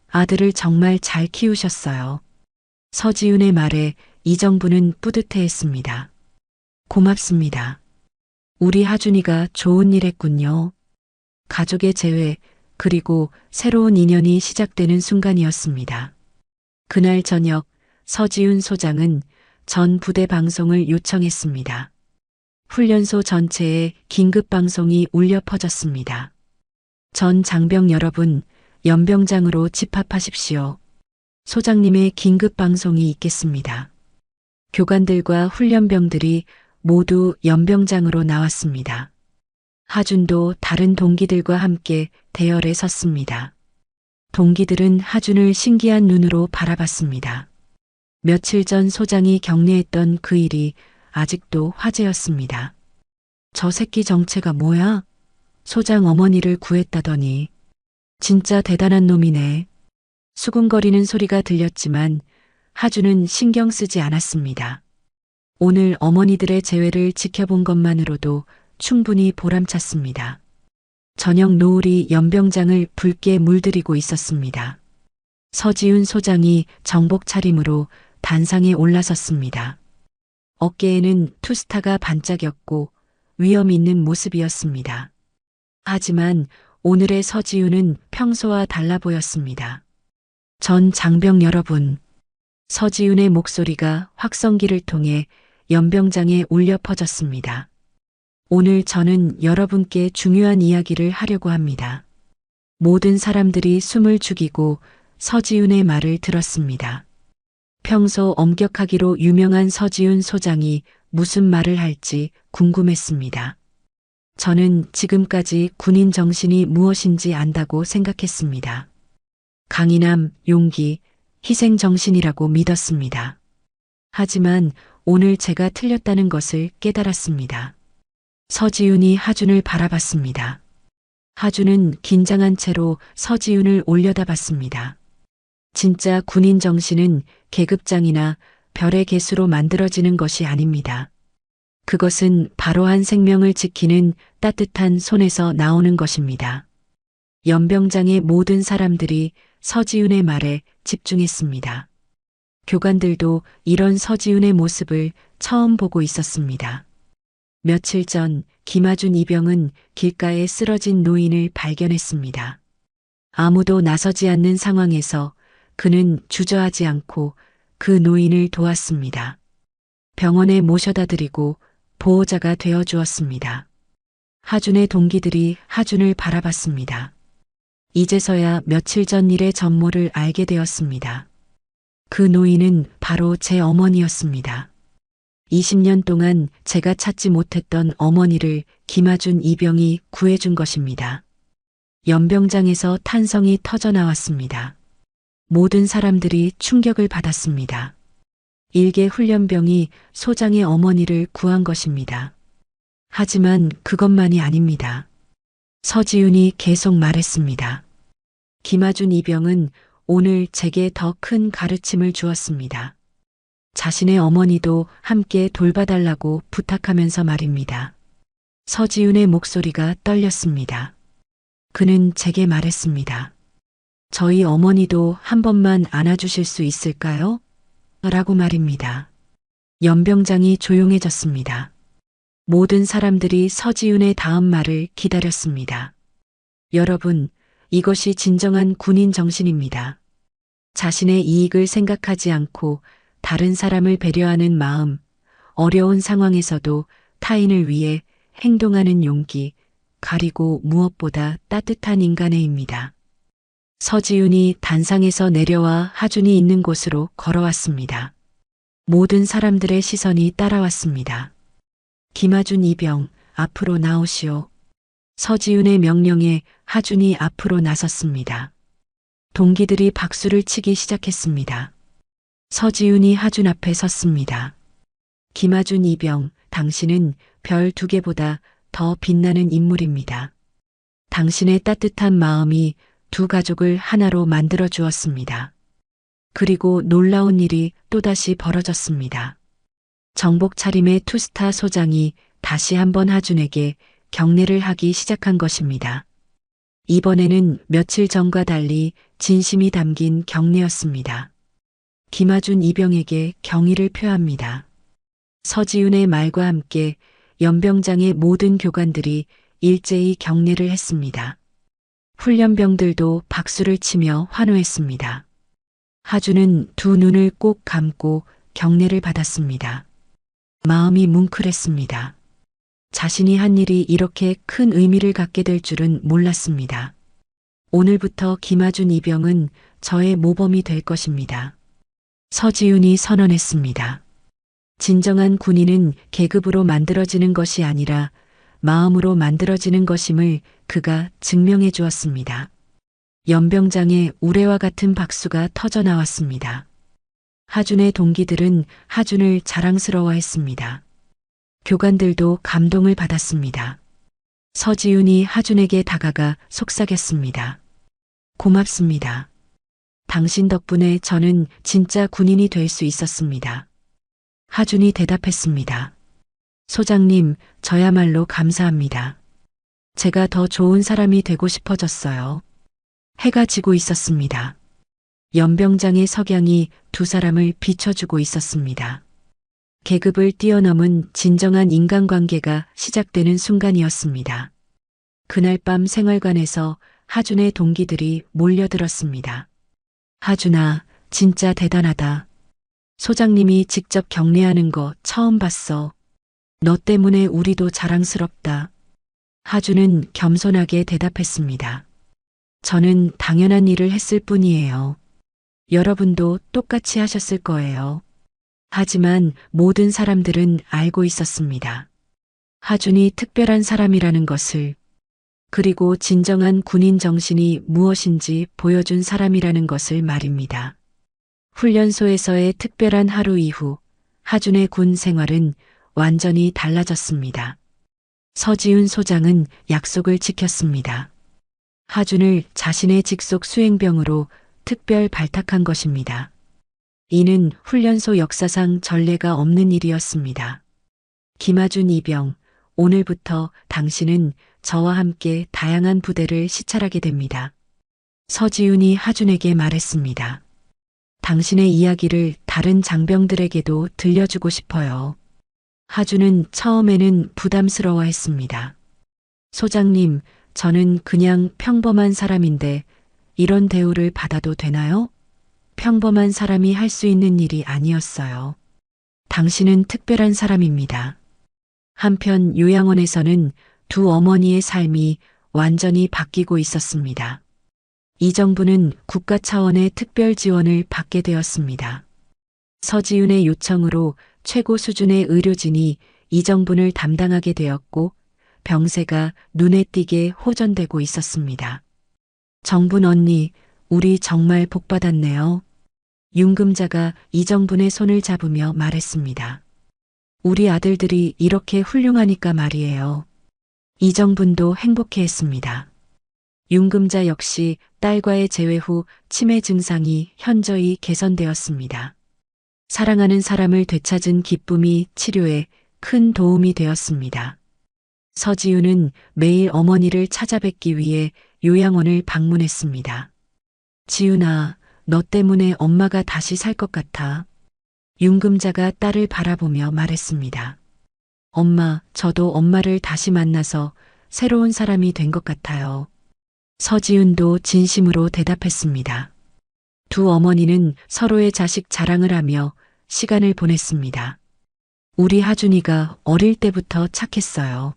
아들을 정말 잘 키우셨어요. 서지훈의 말에 이정분은 뿌듯해했습니다. 고맙습니다. 우리 하준이가 좋은 일 했군요. 가족의 재회, 그리고 새로운 인연이 시작되는 순간이었습니다. 그날 저녁 서지훈 소장은 전 부대 방송을 요청했습니다. 훈련소 전체에 긴급 방송이 울려 퍼졌습니다. 전 장병 여러분, 연병장으로 집합하십시오. 소장님의 긴급 방송이 있겠습니다. 교관들과 훈련병들이 모두 연병장으로 나왔습니다. 하준도 다른 동기들과 함께 대열에 섰습니다. 동기들은 하준을 신기한 눈으로 바라봤습니다. 며칠 전 소장이 격려했던 그 일이 아직도 화제였습니다. 저 새끼 정체가 뭐야? 소장 어머니를 구했다더니. 진짜 대단한 놈이네. 수군거리는 소리가 들렸지만 하준은 신경 쓰지 않았습니다. 오늘 어머니들의 재회를 지켜본 것만으로도 충분히 보람찼습니다. 저녁 노을이 연병장을 붉게 물들이고 있었습니다. 서지훈 소장이 정복 차림으로 단상에 올라섰습니다. 어깨에는 투스타가 반짝였고 위험 있는 모습이었습니다. 하지만 오늘의 서지훈은 평소와 달라 보였습니다. 전 장병 여러분, 서지훈의 목소리가 확성기를 통해 연병장에 울려 퍼졌습니다. 오늘 저는 여러분께 중요한 이야기를 하려고 합니다. 모든 사람들이 숨을 죽이고 서지훈의 말을 들었습니다. 평소 엄격하기로 유명한 서지훈 소장이 무슨 말을 할지 궁금했습니다. 저는 지금까지 군인 정신이 무엇인지 안다고 생각했습니다. 강인함, 용기, 희생 정신이라고 믿었습니다. 하지만 오늘 제가 틀렸다는 것을 깨달았습니다. 서지훈이 하준을 바라봤습니다. 하준은 긴장한 채로 서지윤을 올려다봤습니다. 진짜 군인 정신은 계급장이나 별의 개수로 만들어지는 것이 아닙니다. 그것은 바로 한 생명을 지키는 따뜻한 손에서 나오는 것입니다. 연병장의 모든 사람들이 서지윤의 말에 집중했습니다. 교관들도 이런 서지윤의 모습을 처음 보고 있었습니다. 며칠 전 김하준 이병은 길가에 쓰러진 노인을 발견했습니다. 아무도 나서지 않는 상황에서 그는 주저하지 않고 그 노인을 도왔습니다. 병원에 모셔다 드리고 보호자가 되어 주었습니다. 하준의 동기들이 하준을 바라봤습니다. 이제서야 며칠 전 일의 전모를 알게 되었습니다. 그 노인은 바로 제 어머니였습니다. 20년 동안 제가 찾지 못했던 어머니를 김하준 이병이 구해준 것입니다. 연병장에서 탄성이 터져 나왔습니다. 모든 사람들이 충격을 받았습니다. 일개 훈련병이 소장의 어머니를 구한 것입니다. 하지만 그것만이 아닙니다. 서지윤이 계속 말했습니다. 김하준 이병은 오늘 제게 더 큰 가르침을 주었습니다. 자신의 어머니도 함께 돌봐달라고 부탁하면서 말입니다. 서지윤의 목소리가 떨렸습니다. 그는 제게 말했습니다. 저희 어머니도 한 번만 안아주실 수 있을까요? 라고 말입니다. 연병장이 조용해졌습니다. 모든 사람들이 서지윤의 다음 말을 기다렸습니다. 여러분, 이것이 진정한 군인 정신입니다. 자신의 이익을 생각하지 않고 다른 사람을 배려하는 마음, 어려운 상황에서도 타인을 위해 행동하는 용기, 그리고 무엇보다 따뜻한 인간의입니다. 서지윤이 단상에서 내려와 하준이 있는 곳으로 걸어왔습니다. 모든 사람들의 시선이 따라왔습니다. 김하준 이병, 앞으로 나오시오. 서지윤의 명령에 하준이 앞으로 나섰습니다. 동기들이 박수를 치기 시작했습니다. 서지윤이 하준 앞에 섰습니다. 김하준 이병, 당신은 별 2개보다 더 빛나는 인물입니다. 당신의 따뜻한 마음이 두 가족을 하나로 만들어 주었습니다. 그리고 놀라운 일이 또다시 벌어졌습니다. 정복 차림의 투스타 소장이 다시 한번 하준에게 경례를 하기 시작한 것입니다. 이번에는 며칠 전과 달리 진심이 담긴 경례였습니다. 김하준 이병에게 경의를 표합니다. 서지윤의 말과 함께 연병장의 모든 교관들이 일제히 경례를 했습니다. 훈련병들도 박수를 치며 환호했습니다. 하준은 두 눈을 꼭 감고 경례를 받았습니다. 마음이 뭉클했습니다. 자신이 한 일이 이렇게 큰 의미를 갖게 될 줄은 몰랐습니다. 오늘부터 김하준 이병은 저의 모범이 될 것입니다. 서지윤이 선언했습니다. 진정한 군인은 계급으로 만들어지는 것이 아니라 마음으로 만들어지는 것임을 그가 증명해 주었습니다. 연병장에 우레와 같은 박수가 터져 나왔습니다. 하준의 동기들은 하준을 자랑스러워했습니다. 교관들도 감동을 받았습니다. 서지윤이 하준에게 다가가 속삭였습니다. 고맙습니다. 당신 덕분에 저는 진짜 군인이 될 수 있었습니다. 하준이 대답했습니다. 소장님, 저야말로 감사합니다. 제가 더 좋은 사람이 되고 싶어졌어요. 해가 지고 있었습니다. 연병장의 석양이 두 사람을 비춰주고 있었습니다. 계급을 뛰어넘은 진정한 인간관계가 시작되는 순간이었습니다. 그날 밤 생활관에서 하준의 동기들이 몰려들었습니다. 하준아, 진짜 대단하다. 소장님이 직접 경례하는 거 처음 봤어. 너 때문에 우리도 자랑스럽다. 하준은 겸손하게 대답했습니다. 저는 당연한 일을 했을 뿐이에요. 여러분도 똑같이 하셨을 거예요. 하지만 모든 사람들은 알고 있었습니다. 하준이 특별한 사람이라는 것을, 그리고 진정한 군인 정신이 무엇인지 보여준 사람이라는 것을 말입니다. 훈련소에서의 특별한 하루 이후 하준의 군 생활은 완전히 달라졌습니다. 서지윤 소장은 약속을 지켰습니다. 하준을 자신의 직속 수행병으로 특별 발탁한 것입니다. 이는 훈련소 역사상 전례가 없는 일이었습니다. 김하준 이병, 오늘부터 당신은 저와 함께 다양한 부대를 시찰하게 됩니다. 서지훈이 하준에게 말했습니다. 당신의 이야기를 다른 장병들에게도 들려주고 싶어요. 하준은 처음에는 부담스러워했습니다. 소장님, 저는 그냥 평범한 사람인데 이런 대우를 받아도 되나요? 평범한 사람이 할 수 있는 일이 아니었어요. 당신은 특별한 사람입니다. 한편 요양원에서는 두 어머니의 삶이 완전히 바뀌고 있었습니다. 이 정부는 국가 차원의 특별 지원을 받게 되었습니다. 서지훈의 요청으로 최고 수준의 의료진이 이 정부를 담당하게 되었고 병세가 눈에 띄게 호전되고 있었습니다. 정분 언니, 우리 정말 복받았네요. 윤금자가 이정분의 손을 잡으며 말했습니다. 우리 아들들이 이렇게 훌륭하니까 말이에요. 이정분도 행복해했습니다. 윤금자 역시 딸과의 재회 후 치매 증상이 현저히 개선되었습니다. 사랑하는 사람을 되찾은 기쁨이 치료에 큰 도움이 되었습니다. 서지훈은 매일 어머니를 찾아뵙기 위해 요양원을 방문했습니다. 지훈아, 너 때문에 엄마가 다시 살 것 같아. 윤금자가 딸을 바라보며 말했습니다. 엄마, 저도 엄마를 다시 만나서 새로운 사람이 된 것 같아요. 서지훈도 진심으로 대답했습니다. 두 어머니는 서로의 자식 자랑을 하며 시간을 보냈습니다. 우리 하준이가 어릴 때부터 착했어요.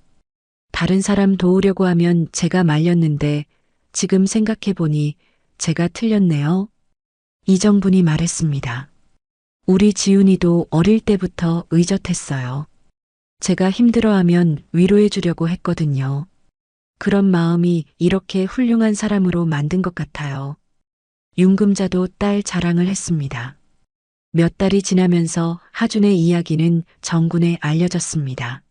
다른 사람 도우려고 하면 제가 말렸는데 지금 생각해보니 제가 틀렸네요. 이정분이 말했습니다. 우리 지훈이도 어릴 때부터 의젓했어요. 제가 힘들어하면 위로해 주려고 했거든요. 그런 마음이 이렇게 훌륭한 사람으로 만든 것 같아요. 윤금자도 딸 자랑을 했습니다. 몇 달이 지나면서 하준의 이야기는 정군에 알려졌습니다.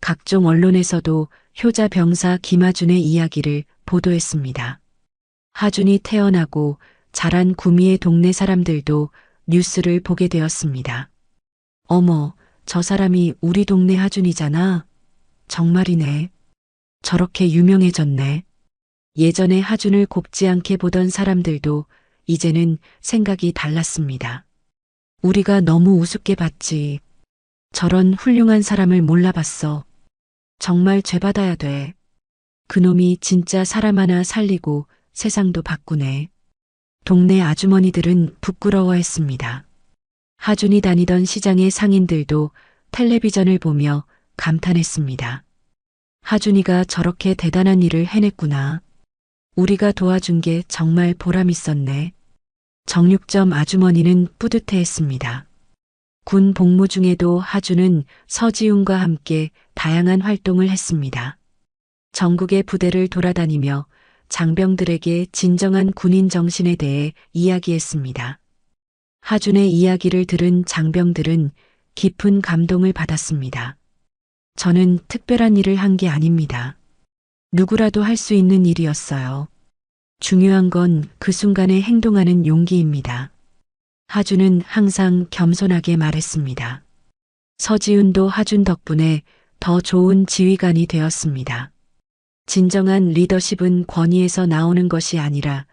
각종 언론에서도 효자 병사 김하준의 이야기를 보도했습니다. 하준이 태어나고 자란 구미의 동네 사람들도 뉴스를 보게 되었습니다. 어머, 저 사람이 우리 동네 하준이잖아. 정말이네. 저렇게 유명해졌네. 예전에 하준을 곱지 않게 보던 사람들도 이제는 생각이 달랐습니다. 우리가 너무 우습게 봤지. 저런 훌륭한 사람을 몰라봤어. 정말 죄받아야 돼. 그놈이 진짜 사람 하나 살리고 세상도 바꾸네. 동네 아주머니들은 부끄러워했습니다. 하준이 다니던 시장의 상인들도 텔레비전을 보며 감탄했습니다. 하준이가 저렇게 대단한 일을 해냈구나. 우리가 도와준 게 정말 보람 있었네. 정육점 아주머니는 뿌듯해했습니다. 군 복무 중에도 하준은 서지훈과 함께 다양한 활동을 했습니다. 전국의 부대를 돌아다니며 장병들에게 진정한 군인 정신에 대해 이야기했습니다. 하준의 이야기를 들은 장병들은 깊은 감동을 받았습니다. 저는 특별한 일을 한 게 아닙니다. 누구라도 할 수 있는 일이었어요. 중요한 건 그 순간에 행동하는 용기입니다. 하준은 항상 겸손하게 말했습니다. 서지훈도 하준 덕분에 더 좋은 지휘관이 되었습니다. 진정한 리더십은 권위에서 나오는 것이 아니라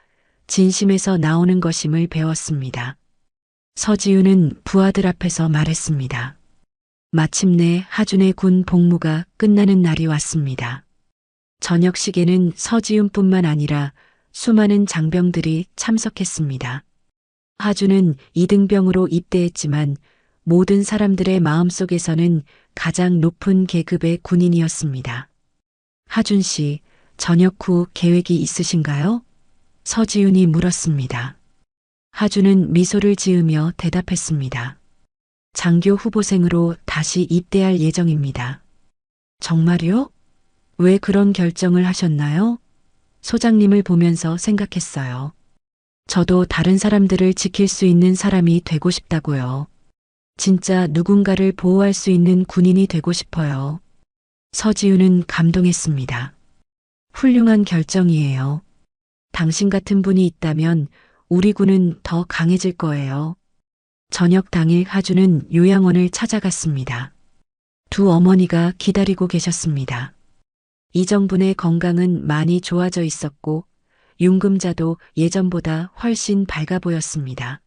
진심에서 나오는 것임을 배웠습니다. 서지훈은 부하들 앞에서 말했습니다. 마침내 하준의 군 복무가 끝나는 날이 왔습니다. 저녁식에는 서지훈뿐만 아니라 수많은 장병들이 참석했습니다. 하준은 2등병으로 입대했지만 모든 사람들의 마음속에서는 가장 높은 계급의 군인이었습니다. 하준 씨, 전역 후 계획이 있으신가요? 서지훈이 물었습니다. 하준은 미소를 지으며 대답했습니다. 장교 후보생으로 다시 입대할 예정입니다. 정말요? 왜 그런 결정을 하셨나요? 소장님을 보면서 생각했어요. 저도 다른 사람들을 지킬 수 있는 사람이 되고 싶다고요. 진짜 누군가를 보호할 수 있는 군인이 되고 싶어요. 서지훈은 감동했습니다. 훌륭한 결정이에요. 당신 같은 분이 있다면 우리 군은 더 강해질 거예요. 저녁 당일 하주는 요양원을 찾아갔습니다. 두 어머니가 기다리고 계셨습니다. 이정분의 건강은 많이 좋아져 있었고 윤금자도 예전보다 훨씬 밝아 보였습니다.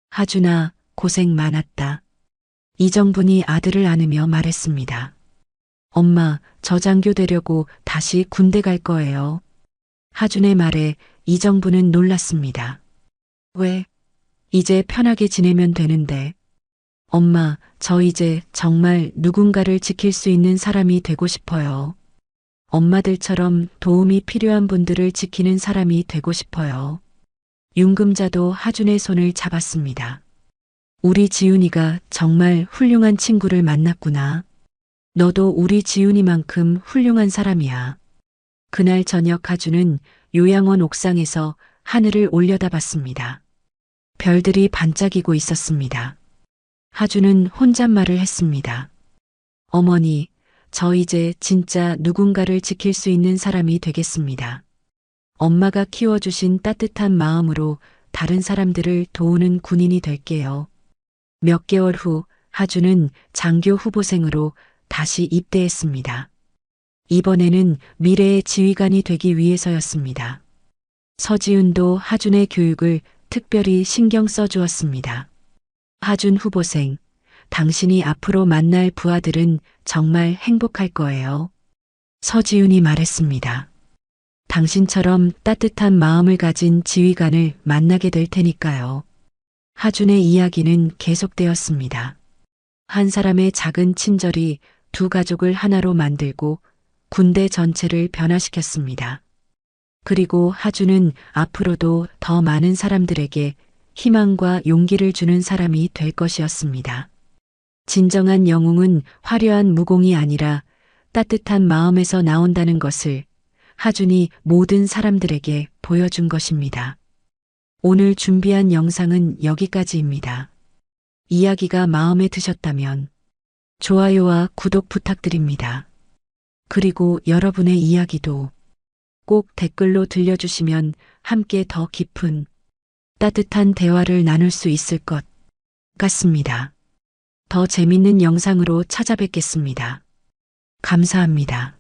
하준아, 고생 많았다. 이정분이 아들을 안으며 말했습니다. 엄마, 저 장교 되려고 다시 군대 갈 거예요. 하준의 말에 이정분은 놀랐습니다. 왜? 이제 편하게 지내면 되는데. 엄마, 저 이제 정말 누군가를 지킬 수 있는 사람이 되고 싶어요. 엄마들처럼 도움이 필요한 분들을 지키는 사람이 되고 싶어요. 윤금자도 하준의 손을 잡았습니다. 우리 지훈이가 정말 훌륭한 친구를 만났구나. 너도 우리 지훈이만큼 훌륭한 사람이야. 그날 저녁 하준은 요양원 옥상에서 하늘을 올려다봤습니다. 별들이 반짝이고 있었습니다. 하준은 혼잣말을 했습니다. 어머니, 저 이제 진짜 누군가를 지킬 수 있는 사람이 되겠습니다. 엄마가 키워주신 따뜻한 마음으로 다른 사람들을 도우는 군인이 될게요. 몇 개월 후 하준은 장교 후보생으로 다시 입대했습니다. 이번에는 미래의 지휘관이 되기 위해서였습니다. 서지훈도 하준의 교육을 특별히 신경 써 주었습니다. 하준 후보생, 당신이 앞으로 만날 부하들은 정말 행복할 거예요. 서지훈이 말했습니다. 당신처럼 따뜻한 마음을 가진 지휘관을 만나게 될 테니까요. 하준의 이야기는 계속되었습니다. 한 사람의 작은 친절이 두 가족을 하나로 만들고 군대 전체를 변화시켰습니다. 그리고 하준은 앞으로도 더 많은 사람들에게 희망과 용기를 주는 사람이 될 것이었습니다. 진정한 영웅은 화려한 무공이 아니라 따뜻한 마음에서 나온다는 것을 하준이 모든 사람들에게 보여준 것입니다. 오늘 준비한 영상은 여기까지입니다. 이야기가 마음에 드셨다면 좋아요와 구독 부탁드립니다. 그리고 여러분의 이야기도 꼭 댓글로 들려주시면 함께 더 깊은 따뜻한 대화를 나눌 수 있을 것 같습니다. 더 재밌는 영상으로 찾아뵙겠습니다. 감사합니다.